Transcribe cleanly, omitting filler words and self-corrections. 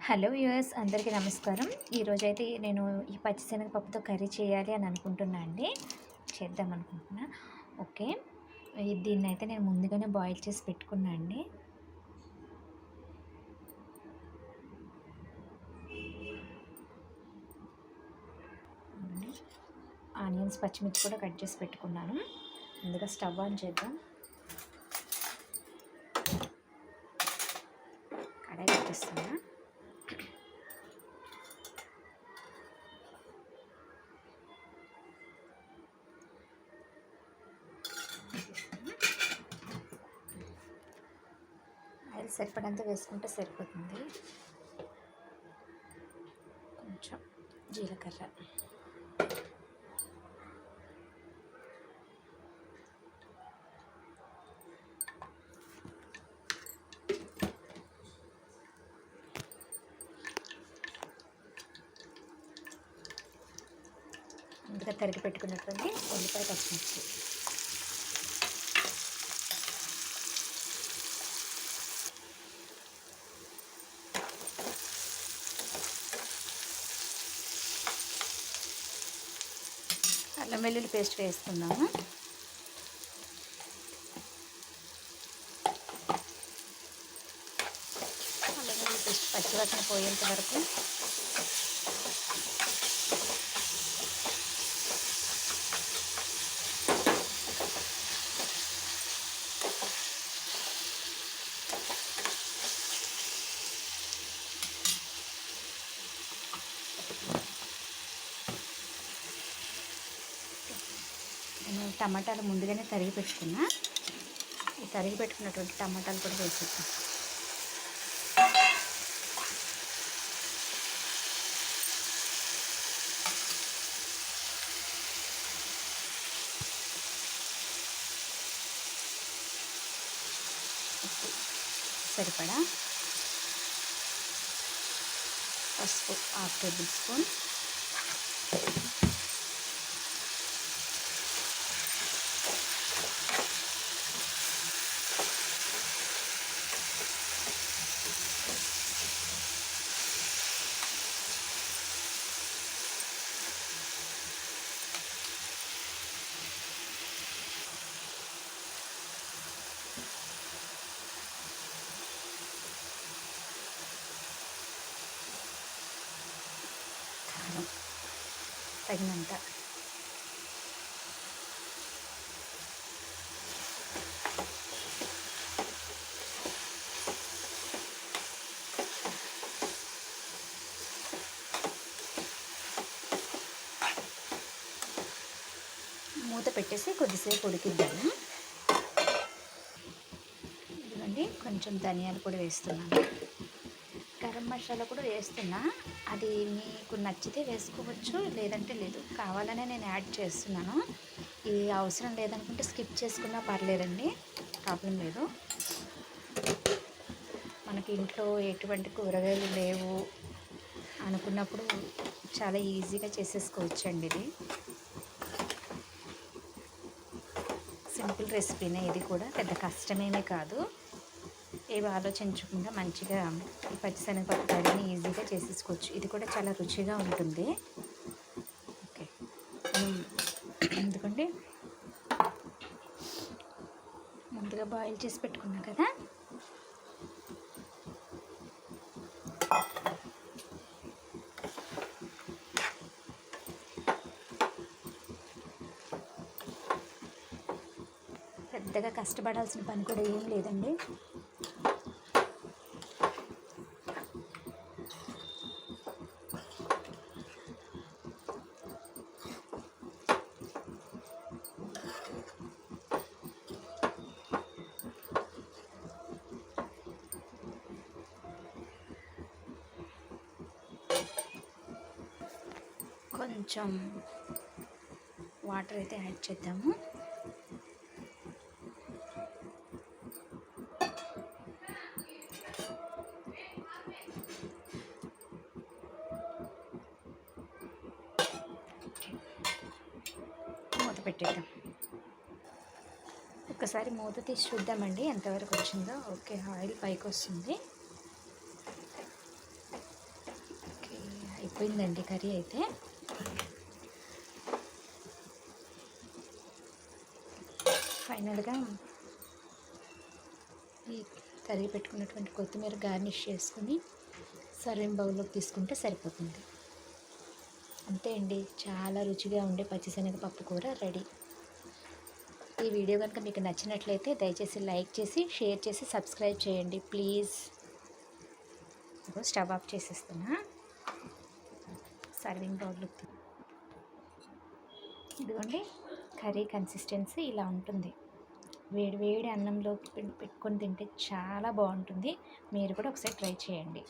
Hello viewers, అందరికీ నమస్కారం. ఈరోజైతే నేను ఈ పచ్చిశనగపప్పుతో కర్రీ చేయాలి అని అనుకుంటున్నా అండి. చేద్దాం అనుకుంటున్నా. ఓకే. దీన్నైతే నేను ముందుగానే బాయిల్ చేసి పెట్టుకున్నా అండి. ఆనియన్స్, పచ్చిమిర్చి కూడా కట్ చేసి పెట్టుకున్నాను. ముందుగా స్టవ్ ఆన్ చేద్దాం. కడాయి పెట్టేస్తున్నా. ఆయిల్ సరిపడంత వేసుకుంటే సరిపోతుంది. కొంచెం జీలకర్ర, ముందుగా తరిగి పెట్టుకున్నటువంటి ఉల్లిపాయ, పచ్చిమిర్చి, అల్లం వెల్లుల్లి పేస్ట్ వేసుకున్నాము. అల్లం వెల్లుల్లి పేస్ట్ పచ్చివాసన పోయేంత వరకు నేను టమాటాలు ముందుగానే తరిగి పెట్టుకున్నా. ఈ తరిగి పెట్టుకున్నటువంటి టమాటాలు కూడా వేసేద్దాం. సరిపడా పసుపు 1/2 టేబుల్ స్పూన్, కారం తగినంత, మూత పెట్టేసి కొద్దిసేపు ఉడికిద్దాము. ఇదిగోండి, కొంచెం ధనియాలు కూడా వేస్తున్నాను. గరం మసాలా కూడా వేస్తున్నా. అది మీకు నచ్చితే వేసుకోవచ్చు, లేదంటే లేదు. కావాలనే నేను యాడ్ చేస్తున్నాను. ఇది అవసరం లేదనుకుంటే స్కిప్ చేసుకున్నా పర్లేదండి, ప్రాబ్లం లేదు. మనకి ఇంట్లో ఎటువంటి కూరగాయలు లేవు అనుకున్నప్పుడు చాలా ఈజీగా చేసేసుకోవచ్చండి. ఇది సింపుల్ రెసిపీనే. ఇది కూడా పెద్ద కష్టమేమీ కాదు. ఏవి ఆలోచించకుండా మంచిగా ఈ పచ్చిశనగపప్పు కర్రీని ఈజీగా చేసేసుకోవచ్చు. ఇది కూడా చాలా రుచిగా ఉంటుంది. ఓకే, ఎందుకంటే ముందుగా బాయిల్ చేసి పెట్టుకున్నా కదా, పెద్దగా కష్టపడాల్సిన పని కూడా ఏం లేదండి. కొంచెం వాటర్ అయితే యాడ్ చేద్దాము. మూత పెట్టేద్దాం. ఒకసారి మూత తీసి చూద్దామండి ఎంతవరకు వచ్చిందో. ఓకే, ఆయిల్ పైకి వస్తుంది. అయిపోయిందండి కర్రీ అయితే. ఫైనల్గా ఈ తరిగి పెట్టుకున్నటువంటి కొత్తిమీర గార్నిష్ చేసుకుని సర్వింగ్ బౌల్లోకి తీసుకుంటే సరిపోతుంది. అంతే అండి, చాలా రుచిగా ఉండే పచ్చిశనగపప్పు కూర రెడీ. ఈ వీడియో కనుక మీకు నచ్చినట్లయితే దయచేసి లైక్ చేసి, షేర్ చేసి, సబ్స్క్రైబ్ చేయండి ప్లీజ్. స్టవ్ ఆఫ్ చేసేస్తున్నా. సర్వింగ్ బౌల్లోకి ఇదిగోండి, కర్రీ కన్సిస్టెన్సీ ఇలా ఉంటుంది. వేడి వేడి అన్నంలోకి పెట్టుకొని తింటే చాలా బాగుంటుంది. మీరు కూడా ఒకసారి ట్రై చేయండి.